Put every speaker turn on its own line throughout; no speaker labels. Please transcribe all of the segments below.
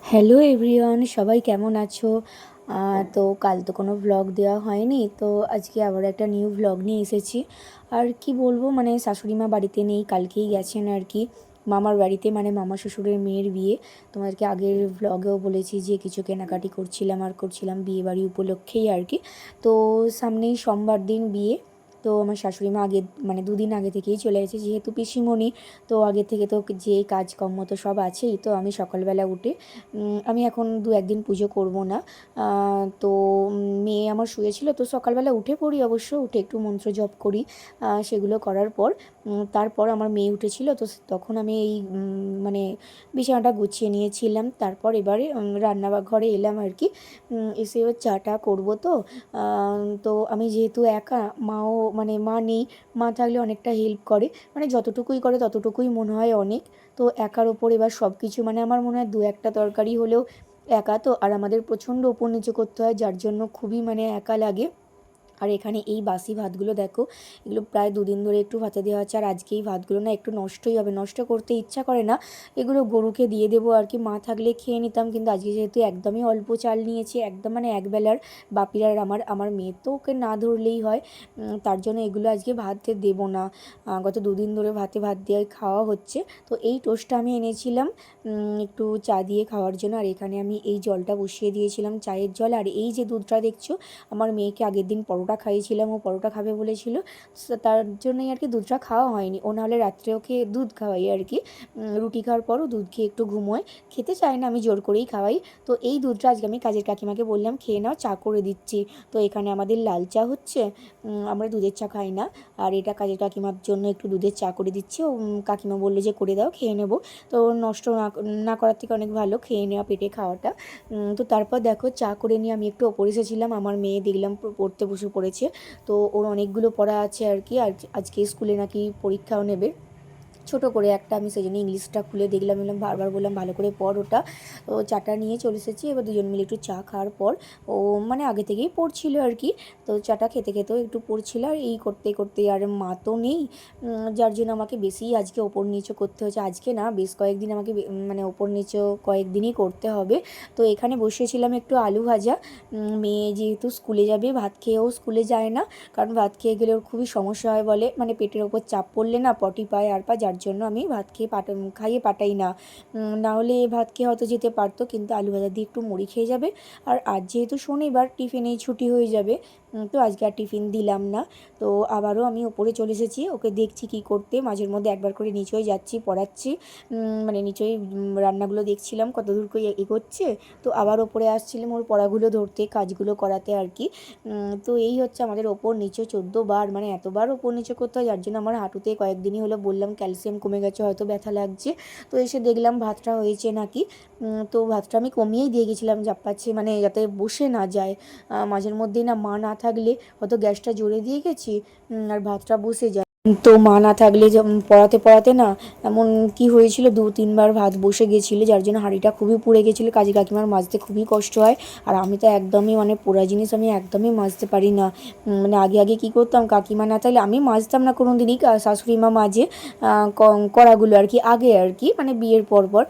Hello everyone, সবাই কেমন আছো? তো কাল তো কোনো ভ্লগ দেওয়া হয়নি, তো আজকে আবার একটা নিউ ভ্লগ নিয়ে এসেছি। আর কি বলবো, মানে শাশুড়ি মা বাড়িতে নেই, কালকেই গেছেন আর কি মামার বাড়িতে, মানে মামা শ্বশুরের মেয়ের বিয়ে। তোমাদেরকে আগের ভ্লগেও বলেছি যে কিছু কেনাকাটি করছিলাম বিয়ে বাড়ি উপলক্ষেই আর কি। তো সামনেই সোমবার দিন বিয়ে। তো আমার শাশুড়ি মা আগে, মানে দুদিন আগে থেকেই চলে গেছে, যেহেতু পিসিমণি। তো আগে থেকে তো যে কাজকর্ম তো সব আছেই। তো আমি সকালবেলা উঠে আমি এখন দু একদিন পুজো করব না। তো মেয়ে আমার শুয়েছিল, তো সকালবেলা উঠে পড়ি, অবশ্য উঠে একটু মন্ত্র জপ করি। সেগুলো করার পর তারপর আমার মেয়ে উঠেছিল, তো তখন আমি এই মানে বিছানাটা গুছিয়ে নিয়েছিলাম। তারপর এবারে রান্নাঘরে এলাম আর কি। এসে চাটা করবো। তো আমি যেহেতু একা, মাও মানে মা নেই, মা থাকলে অনেকটা হেল্প করে, মানে যতটুকুই করে ততটুকুই মনে হয় অনেক। তো একার ওপর এবার সব কিছু, মানে আমার মনে হয় দু একটা তরকারি হলেও একা তো, আর আমাদের প্রচণ্ড ওপর নিচে করতে হয়, যার জন্য খুবই মানে একা লাগে। আর এখানে এই বাসি ভাতগুলো দেখো, এগুলো প্রায় দুদিন ধরে একটু ভাতে দেওয়া আছে, আর আজকে এই ভাতগুলো না একটু নষ্টই হবে, নষ্ট করতে ইচ্ছা করে না। এগুলো গরুকে দিয়ে দেবো আর কি, মা থাকলে খেয়ে নিতাম, কিন্তু আজকে যেহেতু একদমই অল্প চাল নিয়েছি, একদম মানে একবেলার বাপির আর আমার মেয়ের তো ওকে না ধরলেই হয়। তার জন্য এগুলো আজকে ভাতে দেবো না। গত দুদিন ধরে ভাত দিয়ে খাওয়া হচ্ছে। তো এই টোস্টটা আমি এনেছিলাম একটু চা দিয়ে খাওয়ার জন্য, আর এখানে আমি এই জলটা বসিয়ে দিয়েছিলাম, চায়ের জল। আর এই যে দুধটা দেখছো, আমার মেয়েকে আগের দিন পরোটা খাইয়েছিলাম, ও পরোটা খাবে বলেছিল, তার জন্যই আর কি দুধটা খাওয়া হয়নি। ও নাহলে রাত্রে ওকে দুধ খাওয়াই আর কি। রুটি খাওয়ার পরও দুধ খেয়ে একটু ঘুমোয়, খেতে চায় না, আমি জোর করেই খাওয়াই। তো এই দুধটা আজকে আমি কাজের কাকিমাকে বললাম খেয়ে নাও, চা করে দিচ্ছি। তো এখানে আমাদের লাল চা হচ্ছে, আমরা দুধের চা খাই না। আর এটা কাজের কাকিমার জন্য একটু দুধের চা করে দিচ্ছি। ও কাকিমা বললো যে করে দাও, খেয়ে নেবো। তো নষ্ট না করার থেকে অনেক ভালো খেয়ে নেওয়া, পেটে খাওয়াটা। তো তারপর দেখো চা করে নিয়ে আমি একটু ওপরে এসেছিলাম, আমার মেয়ে দেখলাম পড়তে বসে পড়েছে। তো ওর অনেকগুলো পড়া আছে আর কি, আর আজকে স্কুলে নাকি পরীক্ষাও নেবে ছোট করে একটা। আমি সেই জন্য ইংলিশটা খুলে দেখলাম, বারবার বললাম ভালো করে পড় ওটা। তো চাটা নিয়ে চলে এসেছি, এবার দুজন মিলে একটু চা খাওয়ার পর ও মানে আগে থেকেই পড়ছিল আর কি। তো চাটা খেতে খেতেও একটু পড়ছিল, আর এই করতে করতে আর মা তো নেই, যার জন্য আমাকে বেশি আজকে ওপর নিচে করতে হচ্ছে। আজকে না, বেশ কয়েকদিন আমাকে মানে ওপর নিচে কয়েকদিনই করতে হবে। তো এখানে বসিয়েছিলাম একটু আলু ভাজা। মেয়ে যেহেতু স্কুলে যাবে, ভাত খেয়েও স্কুলে যায় না, কারণ ভাত খেয়ে গেলে ওর খুবই সমস্যা হয় বলে, মানে পেটের ওপর চাপ পড়লে না পটি পায় আর পা, যার জন্য আমি ভাত খেয়ে খাইয়ে পাঠাই না। না হলে ভাত খেয়ে হয়তো যেতে পারতো, কিন্তু আলু ভাজা দিয়ে একটু মুড়ি খেয়ে যাবে। আর আজ যেহেতু শনিবার, টিফিনেই ছুটি হয়ে যাবে, তো আজকে আর টিফিন দিলাম না। তো আবারও আমি ওপরে চলে এসেছি, ওকে দেখছি কি করতে, মাঝের মধ্যে একবার করে নিচেই যাচ্ছি, পড়াচ্ছি, মানে নিচেই রান্নাগুলো দেখছিলাম কত দূর করে এগোচ্ছে। তো আবার ওপরে আসছিলাম ওর পড়াগুলো ধরতে, কাজগুলো করাতে আর কি। তো এই হচ্ছে আমাদের ওপর নিচে 14 বার, মানে এতবার ওপর নিচে করতে হয়, যার জন্য আমার হাঁটুতে কয়েকদিনই হলো বললাম ক্যালসিয়াম কমে গেছে, হয়তো ব্যথা লাগছে। তো এসে দেখলাম ভাতটা হয়েছে নাকি। তো ভাতটা আমি কমিয়েই দিয়ে গেছিলাম পাচ্ছি, মানে যাতে বসে না যায়। মাঝের মধ্যেই না মা না থাকলে হয়তো গ্যাসটা জোরে দিয়ে গেছি, আর ভাতটা বসে যায়। তো মা না থাকলে পড়াতে পড়াতে না এমন কি হয়েছিল, 2-3 বার ভাত বসে গেছিলো, যার জন্য হাঁড়িটা খুবই পুড়ে গেছিলো, কাজী কাকিমার মাজতে খুবই কষ্ট হয়। আর আমি তো একদমই, মানে পোড়া জিনিস আমি একদমই মাজতে পারি না। মানে আগে আগে কী করতাম, কাকিমা না থাকলে আমি মাজতাম না কোনো দিনই, শাশুড়ি মা মাজে কড়াগুলো আর কি, আগে আর কি, মানে বিয়ের পর পর।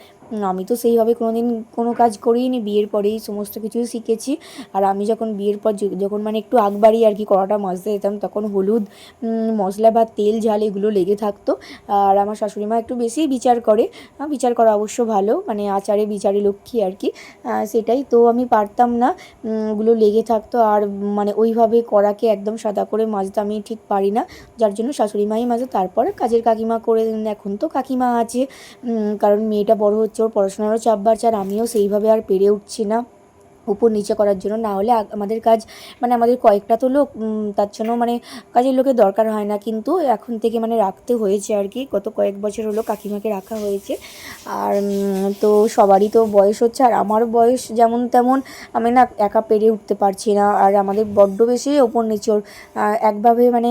আমি তো সেইভাবে কোনো দিন কোনো কাজ করিনি, বিয়ের পরেই সমস্ত কিছু শিখেছি। আর আমি যখন বিয়ের পর যখন মানে একটু আগ বাড়ি আর কি কড়াটা মাজতে যেতাম, তখন হলুদ, মশলা বা তেল ঝাল এগুলো লেগে থাকতো। আর আমার শাশুড়ি মা একটু বেশিই বিচার করে, বিচার করা অবশ্য ভালো, মানে আচারে বিচারে লক্ষ্মী আর কি। সেটাই তো, আমি পারতাম না, ওগুলো লেগে থাকতো। আর মানে ওইভাবে কড়াকে একদম সাদা করে মাজতে আমি ঠিক পারি না, যার জন্য শাশুড়ি মাই মাজে, তারপরে কাজের কাকিমা করে দেন। এখন তো কাকিমা আছে, কারণ মেয়েটা বড় হচ্ছে, ওর পড়াশোনারও চাপ বাড়ছে, আর আমিও সেইভাবে আর পেরে উঠছি না উপর নিচে করার জন্য। না হলে আমাদের কাজ, মানে আমাদের কয়েকটা তো লোক, তার জন্য মানে কাজের লোকের দরকার হয় না, কিন্তু এখন থেকে মানে রাখতে হয়েছে আর কি, গত কয়েক বছর হলো কাকিমাকে রাখা হয়েছে। আর তো সবারই তো বয়স হচ্ছে, আর আমার বয়স যেমন তেমন, আমি না একা পেরে উঠতে পারছি না। আর আমাদের বড্ড বেশি ওপর নিচর একভাবে, মানে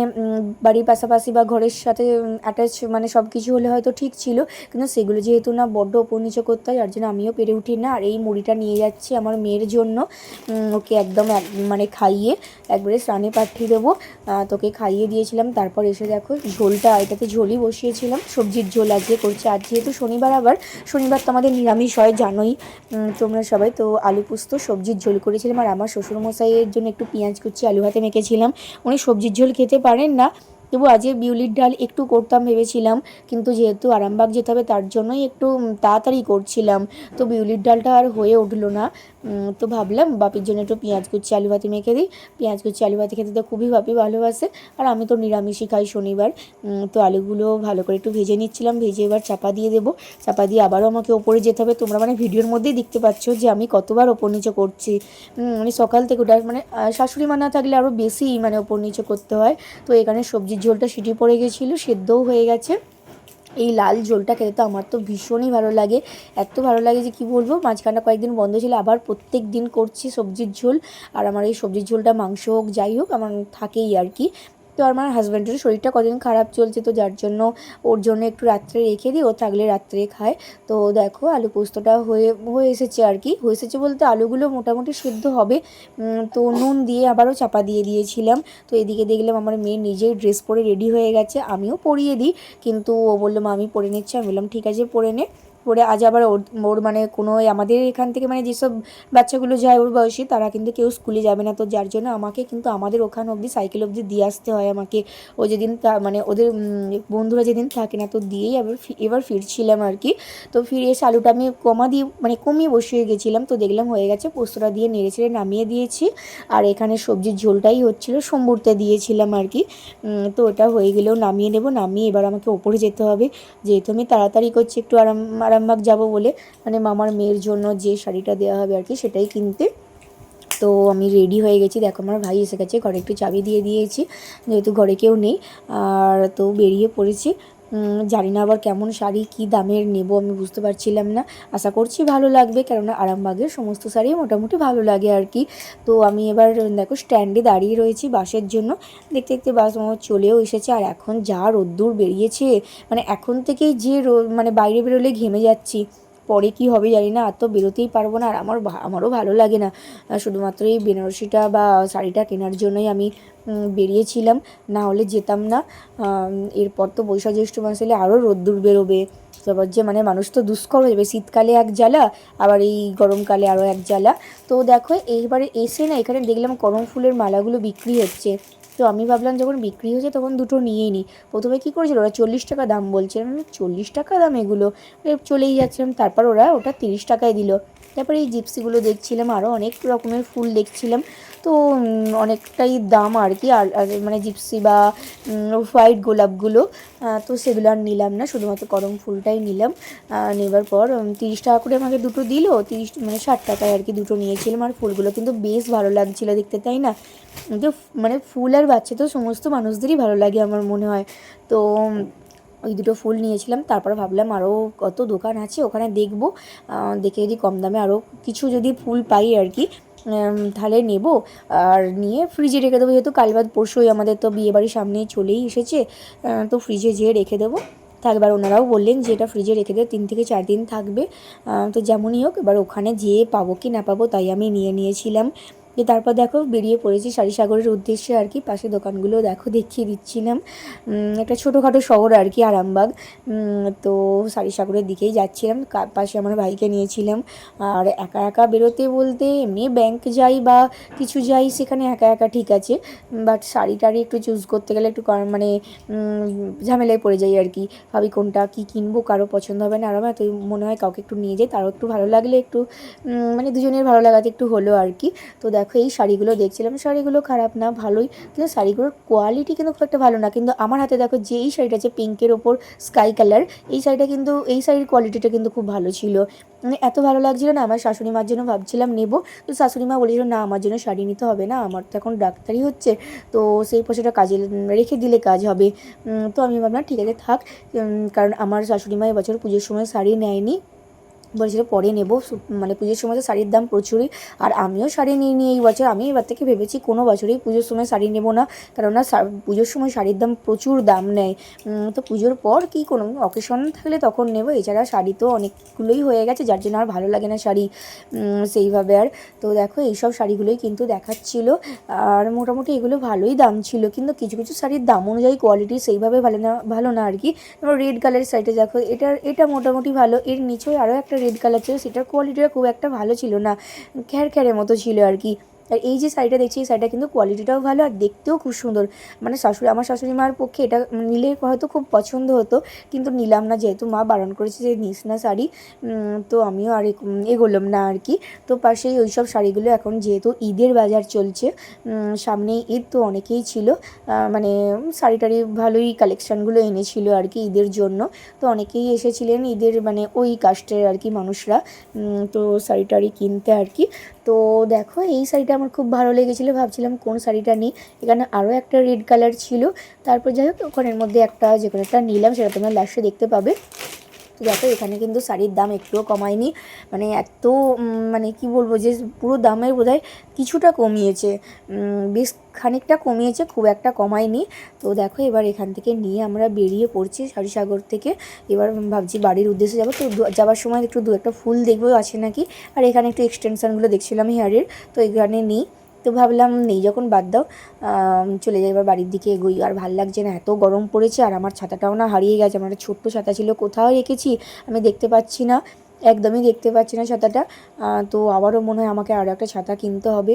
বাড়ির পাশাপাশি বা ঘরের সাথে অ্যাটাচ, মানে সব কিছু হলে হয়তো ঠিক ছিল, কিন্তু সেগুলো যেহেতু না বড্ড ওপর নিচে করতে হয়, যার জন্য আমিও পেরে উঠি না। আর এই মুড়িটা নিয়ে যাচ্ছি আমার মেয়ের জন্য। জন্য। ওকে একদম মানে খাইয়ে একবারে স্নানে পাঠিয়ে দেবো। তোকে খাইয়ে দিয়েছিলাম। তারপর এসে দেখো ঝোলটা, এটাতে ঝোলই বসিয়েছিলাম, সবজির ঝোল আজকে করছি। আজ যেহেতু শনিবার, আবার শনিবার তো আমাদের নিরামিষ হয় জানোই তোমরা সবাই। তো আলু পোস্ত সবজির ঝোল করেছিলাম। আর আমার শ্বশুরমশাইয়ের জন্য একটু পেঁয়াজ কুচি আলু ভাতে মেখেছিলাম। উনি সবজির ঝোল খেতে পারেন না, তবু আজকে বিউলির ডাল একটু করতাম ভেবেছিলাম, কিন্তু যেহেতু আরামবাগ যেতে হবে তার জন্যই একটু তাড়াতাড়ি করছিলাম। তো বিউলির ডালটা আর হয়ে উঠলো না। তো ভাবলাম বাপির জন্য একটু পেঁয়াজ কুচি আলু ভাতে মেখে দিই। পেঁয়াজ কুচি আলু ভাতে খেতে তো খুবই বাপি ভালোবাসে, আর আমি তো নিরামিষই খাই শনিবার। তো আলুগুলো ভালো করে একটু ভেজে নিচ্ছিলাম, ভেজে এবার চাপা দিয়ে দেবো। চাপা দিয়ে আবারও আমাকে ওপরে যেতে হবে। তোমরা মানে ভিডিওর মধ্যেই দেখতে পাচ্ছ যে আমি কতবার ওপর নিচে করছি। মানে সকাল থেকে ওটা মানে শাশুড়ি মা না থাকলে আরও বেশি মানে ওপর নিচে করতে হয়। তো এখানে সবজির ঝোলটা সিটি পড়ে গেছিলো, সেদ্ধও হয়ে গেছে। এই লাল ঝোলটা খেতে তো আমার তো ভীষণই ভালো লাগে, এত ভালো লাগে যে কী বলবো। মাঝখানটা কয়েকদিন বন্ধ ছিল, আবার প্রত্যেক দিন করছি সবজির ঝোল। আর আমার এই সবজির ঝোলটা মাংস হোক যাই হোক আমার থাকেই আর কি। তো আমার হাজব্যান্ডের শরীরটা কদিন খারাপ চলছে, তো যার জন্য ওর জন্য একটু রাত্রে রেখে দিই, ও থাকলে রাত্রে খায়। তো দেখো আলু পোস্তটা হয়ে হয়ে এসেছে আর কি। হয়ে এসেছে বলতে আলুগুলো মোটামুটি সিদ্ধ হবে। তো নুন দিয়ে আবারও চাপা দিয়ে দিয়েছিলাম। তো এদিকে দেখলাম আমার মেয়ে নিজেই ড্রেস পরে রেডি হয়ে গেছে, আমিও পরিয়ে দিই, কিন্তু ও বললো মা আমি পরে নিচ্ছি। আমি বললাম ঠিক আছে পরে নে। পরে আজ আবার ওর মানে কোনো আমাদের এখান থেকে মানে যেসব বাচ্চাগুলো যায় ওর বয়সী, তারা কিন্তু কেউ স্কুলে যাবে না। তো যার জন্য আমাকে কিন্তু আমাদের ওখান অবধি সাইকেল অবধি দিয়ে আসতে হয় আমাকে। ও যেদিন মানে ওদের বন্ধুরা যেদিন থাকে না, তো দিয়েই এবার ফিরছিলাম আর কি। তো ফিরে এসে আলুটা আমি কমিয়ে বসিয়ে গেছিলাম। তো দেখলাম হয়ে গেছে, পোস্তটা দিয়ে নেড়ে চেড়ে নামিয়ে দিয়েছি। আর এখানে সবজির ঝোলটাই হচ্ছিলো, সম্বরতে দিয়েছিলাম আর কি। তো ওটা হয়ে গেলেও নামিয়ে নেব। নামিয়ে এবার আমাকে ওপরে যেতে হবে, যেহেতু আমি তাড়াতাড়ি করছি একটু আরামবাগ যাবো বলে, মানে মামার মেয়ের জন্য যে শাড়িটা দেওয়া হবে আর কি সেটাই কিনতে। তো আমি রেডি হয়ে গেছি, দেখো আমার ভাই এসে গেছে, ঘরে একটু চাবি দিয়ে দিয়েছি যেহেতু ঘরে কেউ নেই। আর তো বেরিয়ে পড়েছি। জানি না আবার কেমন শাড়ি কী দামের নেব আমি বুঝতে পারছিলাম না। আশা করছি ভালো লাগবে, কেননা আরামবাগের সমস্ত শাড়ি মোটামুটি ভালো লাগে আর কি। তো আমি এবার দেখো স্ট্যান্ডে দাঁড়িয়ে রয়েছি বাসের জন্য। দেখতে দেখতে বাস আমার চলেও এসেছে। আর এখন যা রোদ্দুর বেরিয়েছে, মানে এখন থেকেই যে মানে বাইরে বেরোলে ঘেমে যাচ্ছি, পরে কি হবে জানি না, আর তো বেরোতেই পারবো না। আর আমারও ভালো লাগে না, শুধুমাত্র এই বেনারসিটা বা শাড়িটা কেনার জন্যই আমি বেরিয়েছিলাম, না হলে যেতাম না। এরপর তো বৈশাখ জ্যৈষ্ঠ মাস এলে আরও রোদ্দুর বেরোবে। তারপর যে মানে মানুষ তো দুষ্কর হয়ে যাবে, শীতকালে এক জ্বালা, আবার এই গরমকালে আরও এক জ্বালা। তো দেখো এইবারে এসে না এখানে দেখলাম করম ফুলের মালাগুলো বিক্রি হচ্ছে। তো আমি ভাবলাম যখন বিক্রি হয়েছে তখন দুটো নিয়েই নিই। প্রথমে কী করেছিল ওরা 40 টাকা দাম বলছে, আমি 40 টাকা দাম এগুলো, চলেই যাচ্ছিলাম। তারপর ওরা ওটা 30 টাকায় দিল। তারপরে এই জিপসিগুলো দেখছিলাম, আরও অনেক রকমের ফুল দেখছিলাম। তো অনেকটাই দাম আর কি। আর মানে জিপসি বা হোয়াইট গোলাপগুলো, তো সেগুলো আর নিলাম না, শুধুমাত্র করম ফুলটাই নিলাম। নেবার পর 30 টাকা করে আমাকে দুটো দিল, 30 মানে 60 টাকায় আর কি দুটো নিয়েছিলাম। আর ফুলগুলো কিন্তু বেশ ভালো লাগছিলো দেখতে, তাই না? তো মানে ফুল আর বাচ্চা তো সমস্ত মানুষদেরই ভালো লাগে আমার মনে হয়। তো ওই দুটো ফুল নিয়েছিলাম। তারপর ভাবলাম আরও কত দোকান আছে ওখানে দেখবো, দেখে যদি কম দামে আরও কিছু যদি ফুল পাই আর কি তাহলে নেব। আর নিয়ে ফ্রিজে রেখে দেবো, যেহেতু কাল বাদ পরশুই আমাদের তো বিয়েবাড়ির সামনেই চলেই এসেছে। তো ফ্রিজে যেয়ে রেখে দেবো থাকবে। আর ওনারাও বললেন যে এটা ফ্রিজে রেখে দেবে, 3 থেকে 4 দিন থাকবে। তো যেমনই হোক এবার ওখানে যেয়ে পাবো কি না পাবো, তাই আমি নিয়েছিলাম। যে তারপর দেখো বেরিয়ে পড়েছি সারিসাগরের উদ্দেশ্যে আর কি। পাশে দোকানগুলো দেখো দেখিয়ে দিচ্ছিলাম। একটা ছোটোখাটো শহর আর কি আরামবাগ। তো সারিসাগরের দিকেই যাচ্ছিলাম, পাশে আমার ভাইকে নিয়েছিলাম। আর একা একা বেরোতে বলতে এমনি ব্যাংক যাই বা কিছু যাই সেখানে একা একা ঠিক আছে, বাট শাড়ি টাড়ি একটু চুজ করতে গেলে একটু মানে ঝামেলায় পড়ে যাই আর কি। ভাবি কোনটা কী কিনবো, কারো পছন্দ হবে না, আরও তো মনে হয় কাউকে একটু নিয়ে যাই, তারও একটু ভালো লাগলে একটু মানে দুজনের ভালো লাগাতে একটু হলো আর কি। তো দেখো এই শাড়িগুলো দেখছিলাম, শাড়িগুলো খারাপ না ভালোই, কিন্তু শাড়িগুলোর কোয়ালিটি কিন্তু খুব একটা ভালো না। কিন্তু আমার হাতে দেখো যে এই শাড়িটা আছে পিঙ্কের ওপর স্কাই কালার, এই শাড়িটা কিন্তু এই শাড়ির কোয়ালিটিটা কিন্তু খুব ভালো ছিল, মানে এত ভালো লাগছিলো না। আমার শাশুড়ি মার জন্য ভাবছিলাম নেব, তো শাশুড়ি মা বলেছিল না আমার জন্য শাড়ি নিতে হবে না, আমার তো এখন ডাক্তারি হচ্ছে, তো সেই পয়সাটা কাজে রেখে দিলে কাজ হবে। তো আমি ভাবলাম ঠিক আছে থাক, কারণ আমার শাশুড়ি মা এবছর পুজোর সময় শাড়ি নেয়নি, বলেছিল পরে নেব, মানে পুজোর সময় তো শাড়ির দাম প্রচুরই। আর আমিও শাড়ি নিই এই বছর। আমি এবার থেকে ভেবেছি কোনো বছরই পুজোর সময় শাড়ি নেব না, কেননা পুজোর সময় শাড়ির দাম প্রচুর দাম নেয়। তো পুজোর পর কি কোনো অকেশন থাকলে তখন নেব, এছাড়া শাড়ি তো অনেকগুলোই হয়ে গেছে, যার জন্য আর ভালো লাগে না শাড়ি সেইভাবে আর। তো দেখো এইসব শাড়িগুলোই কিন্তু দেখাচ্ছিল, আর মোটামুটি এগুলো ভালোই দাম ছিল, কিন্তু কিছু কিছু শাড়ির দাম অনুযায়ী কোয়ালিটি সেইভাবে ভালো না আর কি। এবার রেড কালারের শাড়িটা দেখো, এটা মোটামুটি ভালো, এর নিচেও আরও একটা রেড কালার ছিল, সেটার কোয়ালিটিটা খুব একটা ভালো ছিল না, খ্যাড়খ্যাড়ের মতো ছিল আর কি। আর এই যে শাড়িটা দেখছি, এই শাড়িটা কিন্তু কোয়ালিটিটাও ভালো আর দেখতেও খুব সুন্দর। মানে আমার শাশুড়ি মার পক্ষে এটা নিলে হয়তো খুব পছন্দ হতো, কিন্তু নিলাম না, যেহেতু মা বারণ করেছে যে নিস না শাড়ি। তো আমিও আর এগোলাম না আর কি। তো পাশেই ওই সব শাড়িগুলো এখন যেহেতু ঈদের বাজার চলছে, সামনেই ঈদ, তো অনেকেই ছিল, মানে শাড়ি টাড়ি ভালোই কালেকশানগুলো এনেছিল আর কি ঈদের জন্য। তো অনেকেই এসেছিলেন ঈদের মানে ওই কাস্টের আর কি মানুষরা, তো শাড়ি টাড়ি কিনতে আর কি। তো দেখো এই শাড়িটা আমার খুব ভালো লেগেছিলো, ভাবছিলাম কোন শাড়িটা নিই। এখানে আরও একটা রেড কালার ছিল, তারপর যাই হোক ওখানের মধ্যে একটা যে কোনো একটা নিলাম, সেটা তোমরা লাস্টে দেখতে পাবে। তো দেখো এখানে কিন্তু শাড়ির দাম একটুও কমায়নি, মানে এত মানে কি বলবো, যে পুরো দামের বোধহয় কিছুটা কমিয়েছে, বেশ খানিকটা কমিয়েছে, খুব একটা কমায়নি। তো দেখো এবার এখান থেকে নিয়ে আমরা বেরিয়ে পড়ছি শাড়িসাগর থেকে। এবার ভাবছি বাড়ির উদ্দেশ্যে যাবো, তো যাওয়ার সময় একটু দু একটা ফুল দেখবো আছে নাকি। আর এখানে একটু এক্সটেনশানগুলো দেখছিলাম হেয়ারের, তো এখানে নিই। তো ভাবলাম নেই যখন বাদ দাও, চলে যাই এবার বাড়ির দিকে এগোই। আর ভাল লাগছে না, এত গরম পড়েছে, আর আমার ছাতাটাও না হারিয়ে গেছে। আমার একটা ছোট্ট ছাতা ছিল, কোথাও রেখেছি আমি দেখতে পাচ্ছি না, একদমই দেখতে পাচ্ছি না ছাতাটা। তো আবারও মনে হয় আমাকে আরও একটা ছাতা কিনতে হবে।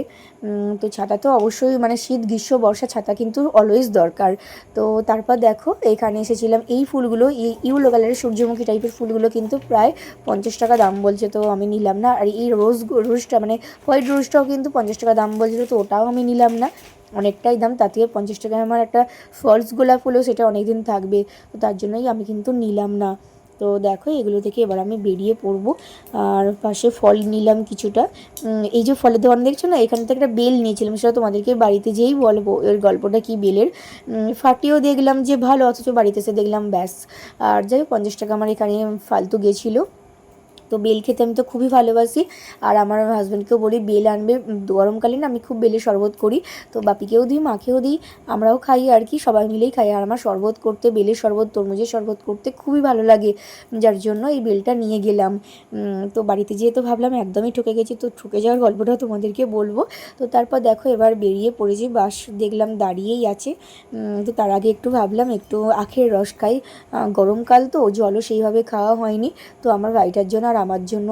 তো ছাতা তো অবশ্যই মানে শীত গ্রীষ্ম বর্ষা ছাতা কিন্তু অলওয়েজ দরকার। তো তারপর দেখো এখানে এসেছিলাম, এই ফুলগুলো এই ইউলো কালারের সূর্যমুখী টাইপের ফুলগুলো কিন্তু প্রায় 50 টাকা দাম বলছে, তো আমি নিলাম না। আর এই রোজটা মানে হোয়াইট রোজটাও কিন্তু 50 টাকা দাম বলছিল, তো ওটাও আমি নিলাম না, অনেকটাই দাম। তার থেকে 50 টাকায় আমার একটা ফলস গোলাপ হলেও সেটা অনেক দিন থাকবে, তো তার জন্যই আমি কিন্তু নিলাম না। তো দেখো এগুলো থেকে এবার আমি বেরিয়ে পড়বো। আর পাশে ফল নিলাম কিছুটা, এই যে ফলের দোকান দেখছো না, এখান থেকে একটা বেল নিয়েছিলাম, সেটা তোমাদেরকে বাড়িতে যেয়েই বলবো এর গল্পটা কি বেলের। ফাটিয়েও দেখলাম যে ভালো, অথচ বাড়িতে এসে দেখলাম ব্যাস। আর যাই হোক 50 টাকা আমার এখানে ফালতু গেছিলো। তো বেল খেতে আমি তো খুবই ভালোবাসি, আর আমার হাজব্যান্ডকেও বলি বেল আনবে, গরমকালে না আমি খুব বেলের শরবত করি, তো বাপিকেও দিই মাকেও দিই, আমরাও খাই আর কি, সবাই মিলেই খাই। আর আমার শরবত করতে, বেলের শরবত তরমুজের শরবত করতে খুবই ভালো লাগে, যার জন্য এই বেলটা নিয়ে গেলাম। তো বাড়িতে যেহেতু ভাবলাম একদমই ঠকে গেছি, তো ঠকে যাওয়ার গল্পটাও তোমাদেরকে বলবো। তো তারপর দেখো এবার বেরিয়ে পড়েছি, বাস দেখলাম দাঁড়িয়েই আছে। তো তার আগে একটু ভাবলাম একটু আখের রস খাই, গরমকাল তো জলও সেইভাবে খাওয়া হয়নি। তো আমার ভাইটার জন্য আর আমার জন্য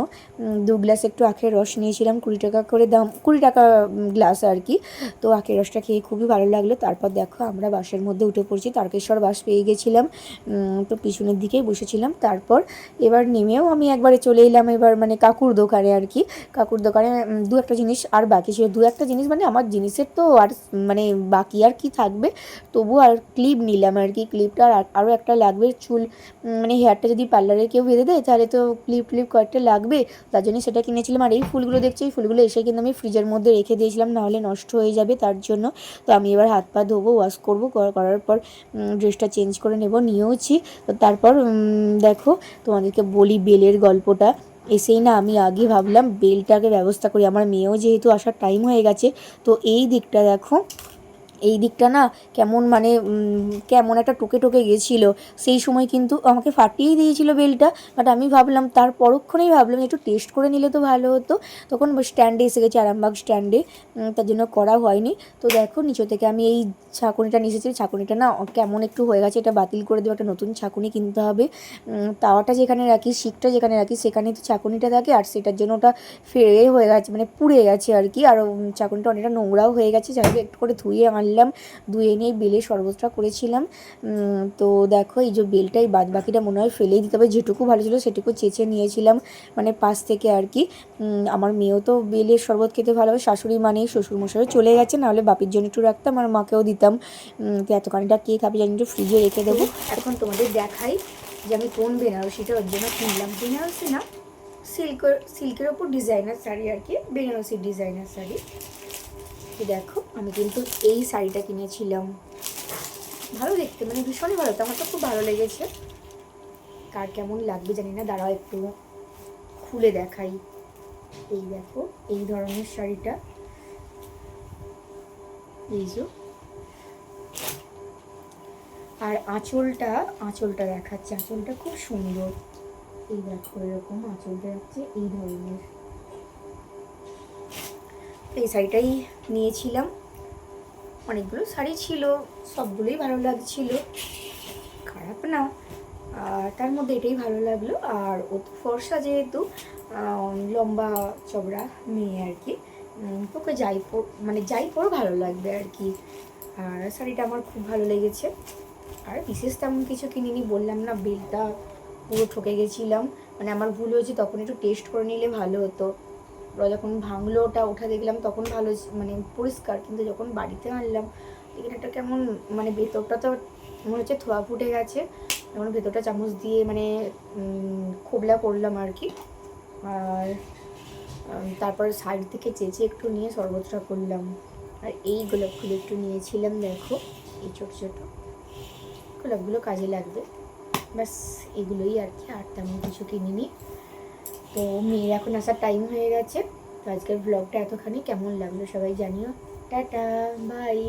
2 গ্লাস একটু আখের রস নিয়েছিলাম, 20 টাকা করে দাম, 20 টাকা গ্লাস আর কি। তো আখের রসটা খেয়ে খুবই ভালো লাগলো। তারপর দেখো আমরা বাসের মধ্যে উঠে পড়ছি, তারকেশ্বর বাস পেয়ে গেছিলাম। তো পিছনের দিকেই বসেছিলাম। তারপর এবার নেমেও আমি একবারে চলে এলাম এবার মানে কাকুর দোকানে আর কি। কাকুর দোকানে দু একটা জিনিস আর বাকি ছিল, দু একটা জিনিস মানে আমার জিনিসের তো আর মানে বাকি আর কি থাকবে, তবু আর ক্লিপ নিলাম আর কি। ক্লিপটা আরও একটা লাগবে, চুল মানে হেয়ারটা যদি পার্লারে কেউ বেঁধে দেয় তাহলে তো ক্লিপ কয়েকটা লাগবে, তার জন্য সেটা কিনেছিলাম। আর এই ফুলগুলো দেখছি, এই ফুলগুলো এসে কিন্তু আমি ফ্রিজের মধ্যে রেখে দিয়েছিলাম, নাহলে নষ্ট হয়ে যাবে, তার জন্য। তো আমি এবার হাত পা ধোবো, ওয়াশ করবো, করার পর ড্রেসটা চেঞ্জ করে নিয়েওছি। তো তারপর দেখো তোমাদেরকে বলি বেলের গল্পটা। এসেই না আমি আগে ভাবলাম বেলটাকে ব্যবস্থা করি, আমার মেয়েও যেহেতু আসার টাইম হয়ে গেছে। তো এই দিকটা দেখো, এই দিকটা না কেমন মানে কেমন একটা টোকে গেছিলো, সেই সময় কিন্তু আমাকে ফাটিয়েই দিয়েছিল বেলটা। বাট আমি ভাবলাম, তার পরক্ষণেই ভাবলাম একটু টেস্ট করে নিলে তো ভালো হতো। তখন স্ট্যান্ডে এসে গেছে, আরামবাগ স্ট্যান্ডে, তার জন্য করা হয়নি। তো দেখো নিচে থেকে আমি এই ছাঁকুনিটা নিয়ে এসেছি, ছাঁকুনিটা না কেমন একটু হয়ে গেছে, এটা বাতিল করে দেবো, একটা নতুন ছাঁকুনি কিনতে হবে। তাওয়াটা যেখানে রাখি, শিকটা যেখানে রাখি, সেখানে তো ছাঁকুনিটা থাকে, আর সেটার জন্য ওটা ফেরে হয়ে গেছে, মানে পুড়ে গেছে আর কি। আর ছাঁকুনিটা অনেকটা নোংরাও হয়ে গেছে, যাই হোক একটু করে ধুয়ে আনলাম, ধুয়ে নিয়ে বেলের শরবতটা করেছিলাম। তো দেখো এই যে বেলটাই, বাদ বাকিটা মনে হয় ফেলেই দিতে হবে, যেটুকু ভালো ছিল সেটুকু চেঁচে নিয়েছিলাম মানে পাশ থেকে আর কি। আমার মেয়েও তো বেলের শরবত খেতে ভালোবাসে, শাশুড়ি মানে শ্বশুরমশাইও চলে গেছে, নাহলে বাপির জন্য একটু রাখতাম আর মাকেও দিতাম। তো এতখানিটা কে খাবে জানি, একটু ফ্রিজে রেখে দেবো। এখন তোমাদের দেখাই যে আমি কোন বেনারসিটা ওর জন্য কিনলাম। বেনারসি না, সিল্কের ওপর ডিজাইনার শাড়ি আর কি, বেনারসি ডিজাইনার শাড়ি। দেখো আমি কিন্তু এই শাড়িটা কিনেছিলাম, ভালো দেখতে, মানে ভীষণই ভালো, তো আমার তো খুব ভালো লেগেছে। কার কেমন লাগবে জানি না, দাঁড়াও একটু খুলে দেখাই। এই দেখো এই ধরনের শাড়িটা, এই যে। আর আঁচলটা দেখাচ্ছে, আঁচলটা খুব সুন্দর। এই দেখো এরকম আঁচলটা যাচ্ছে এই ধরনের। এই শাড়িটাই নিয়েছিলাম। অনেকগুলো শাড়ি ছিল, সবগুলোই ভালো লাগছিল, খারাপ না। আর তার মধ্যে এটাই ভালো লাগলো। আর ও তো ফর্সা যেহেতু, লম্বা চওড়া মেয়ে আর কি, তোকে যাই পরো ভালো লাগবে আর কি। আর শাড়িটা আমার খুব ভালো লেগেছে। আর বিশেষ তেমন কিছু কিনিনি, বললাম না বিলটা পুরো ঠকে গেছিলাম। মানে আমার ভুল হয়েছে, তখন একটু টেস্ট করে নিলে ভালো হতো। ওরা যখন ভাঙলো ওটা উঠে দেখলাম তখন ভালো, মানে পরিষ্কার, কিন্তু যখন বাড়িতে আনলাম এখানে একটা কেমন, মানে ভেতরটা তো মনে হচ্ছে ধোয়া ফুটে গেছে। যেমন ভেতরটা চামচ দিয়ে মানে খোবলা করলাম আর কি। আর তারপরে সাইড থেকে চেঁচে একটু নিয়ে শরবতটা করলাম। আর এই গোলাপগুলো একটু নিয়েছিলাম, দেখো এই ছোটো ছোটো গোলাপগুলো কাজে লাগবে। ব্যাস এগুলোই আর কি, আর তেমন কিছু কিনিনি। তো মেয়ের এখন আসার টাইম হয়ে গেছে। তো আজকের ব্লগটা এতখানি, কেমন লাগলো সবাই জানিও। Tata, by.